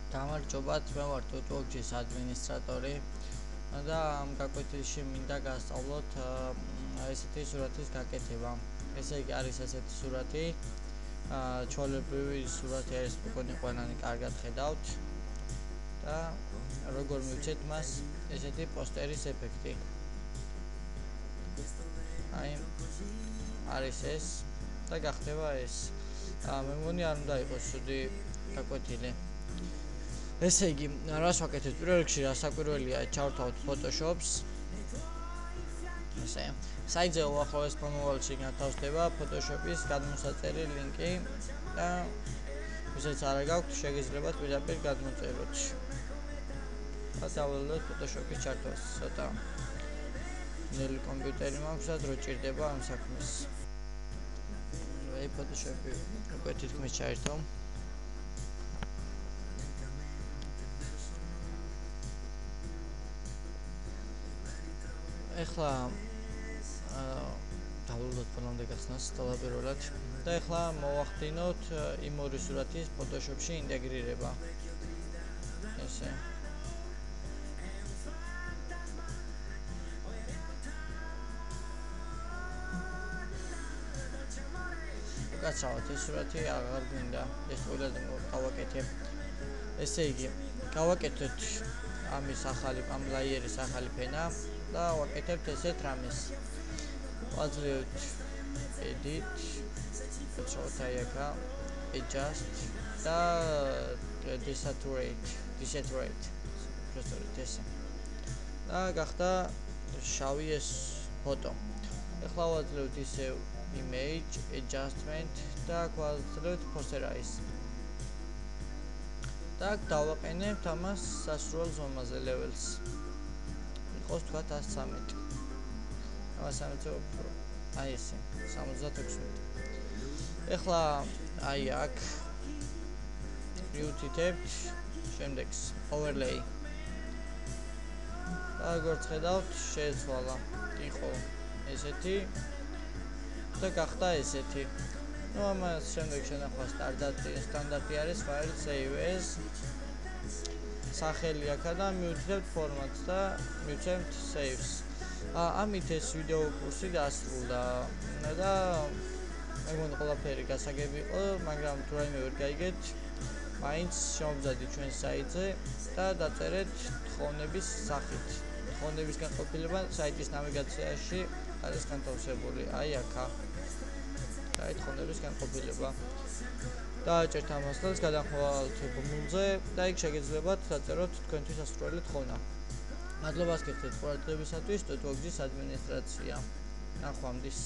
გამარჯობათ, მე ვარ TuTalk-ის ადმინისტრატორი და ამ გაკვეთილში მინდა გასწავლოთ ესეთი სურათის გაკეთება. ესე იგი არის ესეთი სურათი, ჩვეულებრივი სურათი არის, მგონი ყველანი კარგად ხედავთ და როგორ მივცეთ მას ესეთი პოსტერის ეფექტი. აი არის ეს და გახდება ეს. მე მგონი არ უნდა იყოს ცუდი გაკვეთილი. ესე იგი, რას ვაკეთებ? პირველ რიგში რა საკვირველია, ჩავთავთ Photoshop-ს. ესე, საიტზე უახლოეს მომავალში გათავსდება Photoshop-ის გადმოსაწერი ლინკი და ვისაც არ გაქვთ, შეგიძლიათ პირდაპირ გადმოწეროთ. და დავალოთ Photoshop-ის ჩართვას. ცოტა ნელი კომპიუტერი მაქვს და დრო ჭირდება ამ საქმეს. Photoshop-ი უკვე თითქმის ჩაერთო. ეხლა დავალოთ ფონამდე გახსნას თავდაპირველად და ეხლა მოვახდინოთ იმ ორი სურათის Photoshop-ში ინტეგრირება. ესე. გაცავთ ეს სურათი აღარ გვინდა, ეს ყველა გავაკეთებ. ესე იგი, გავაკეთოთ ამის ახალი ამ ლაიერის ახალი ფენა და ვაკეთებთ ესეთ რამეს. ვაძლევთ edit, ცოტა adjust და desaturate. პროსტორით ესე. და გახდა შავი ეს ფოტო. ეხლა ვაძლევთ ისევ image adjustment და ვაძლევთ posterize. და დავაყენებთ ამას სასრულ ზომაზე levels. იყოს თქვა 113. 113 უფრო. აი ესე, 76. ეხლა აი აქ ვიუთითებთ შემდეგს overlay. და როგორც ხედავთ, შეცვალა. იყო ესეთი და გახდა ესეთი. ამას შემდეგ შენახვა სტანდარტი არის file save as. სახელი აქა და მივუთითებთ format და მივცემთ saves. ამით ეს ვიდეო კურსი დასრულდა და მე მგონი ყველაფერი გასაგები იყო, მაგრამ თუ რაიმე ვერ გაიგეთ, მაინც შემოვძადით ჩვენ საიტზე და დაწერეთ თხოვნების სახით. თხოვნების განყოფილება საიტის ნავიგაციაში არის განთავსებული. აი აქა. აი თხოვნების განყოფილება. დააჭერთ ამას და გადახვალთ ბმულზე და იქ შეგეძლებათ დაწეროთ თქვენთვის ასურველი თხოვნა. მადლობას გიხდით ყურადღებისათვის, TuTalk-ის ადმინისტრაცია. ნახვამდის.